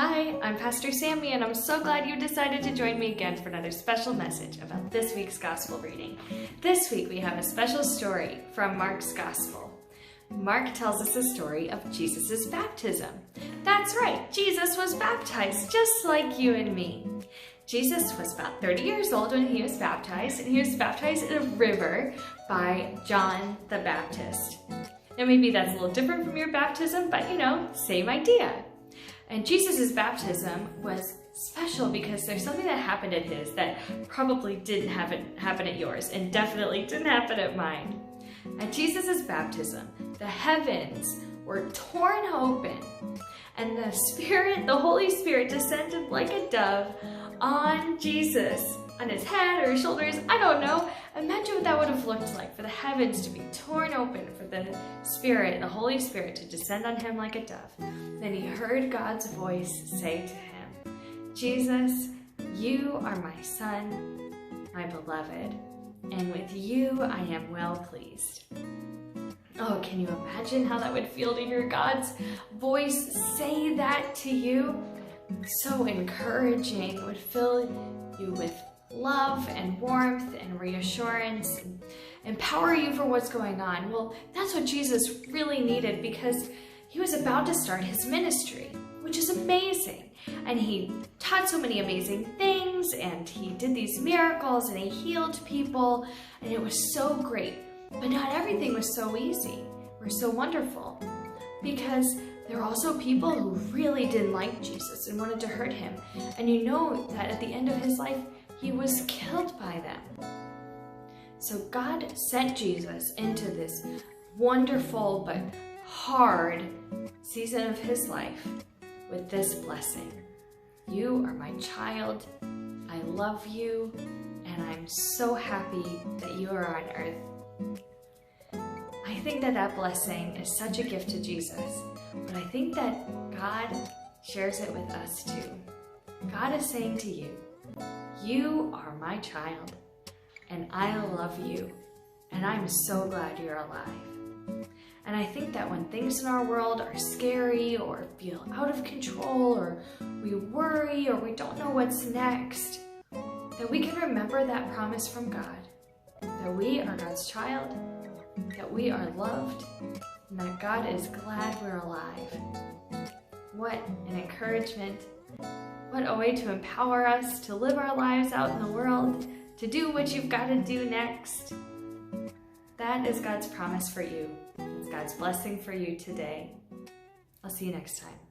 Hi, I'm Pastor Sami, and I'm so glad you decided to join me again for another special message about this week's Gospel reading. This week we have a special story from Mark's Gospel. Mark tells us the story of Jesus' baptism. That's right, Jesus was baptized just like you and me. Jesus was about 30 years old when he was baptized, and he was baptized in a river by John the Baptist. Now maybe that's a little different from your baptism, but same idea. And Jesus' baptism was special because there's something that happened at his that probably didn't happen at yours, and definitely didn't happen at mine. At Jesus' baptism, the heavens were torn open, and the Holy Spirit descended like a dove on Jesus, on his head or his shoulders, I don't know. Imagine what that would have looked like for the heavens to be torn open, for the Holy Spirit to descend on him like a dove. Then he heard God's voice say to him, "Jesus, you are my son, my beloved, and with you I am well pleased." Oh, can you imagine how that would feel to hear God's voice say that to you? So encouraging. It would fill you with love and warmth and reassurance, and empower you for what's going on. Well, that's what Jesus really needed, because he was about to start his ministry, which is amazing. And he taught so many amazing things, and he did these miracles, and he healed people, and it was so great. But not everything was so easy or so wonderful, because there were also people who really didn't like Jesus and wanted to hurt him. And you know that at the end of his life, he was killed by them. So God sent Jesus into this wonderful but hard season of his life with this blessing. You are my child, I love you, and I'm so happy that you are on earth. I think that blessing is such a gift to Jesus, but I think that God shares it with us too. God is saying to you, you are my child, and I love you, and I'm so glad you're alive. And I think that when things in our world are scary or feel out of control, or we worry, or we don't know what's next, that we can remember that promise from God, that we are God's child, that we are loved, and that God is glad we're alive. What an encouragement. What a way to empower us to live our lives out in the world, to do what you've got to do next. That is God's promise for you. It's God's blessing for you today. I'll see you next time.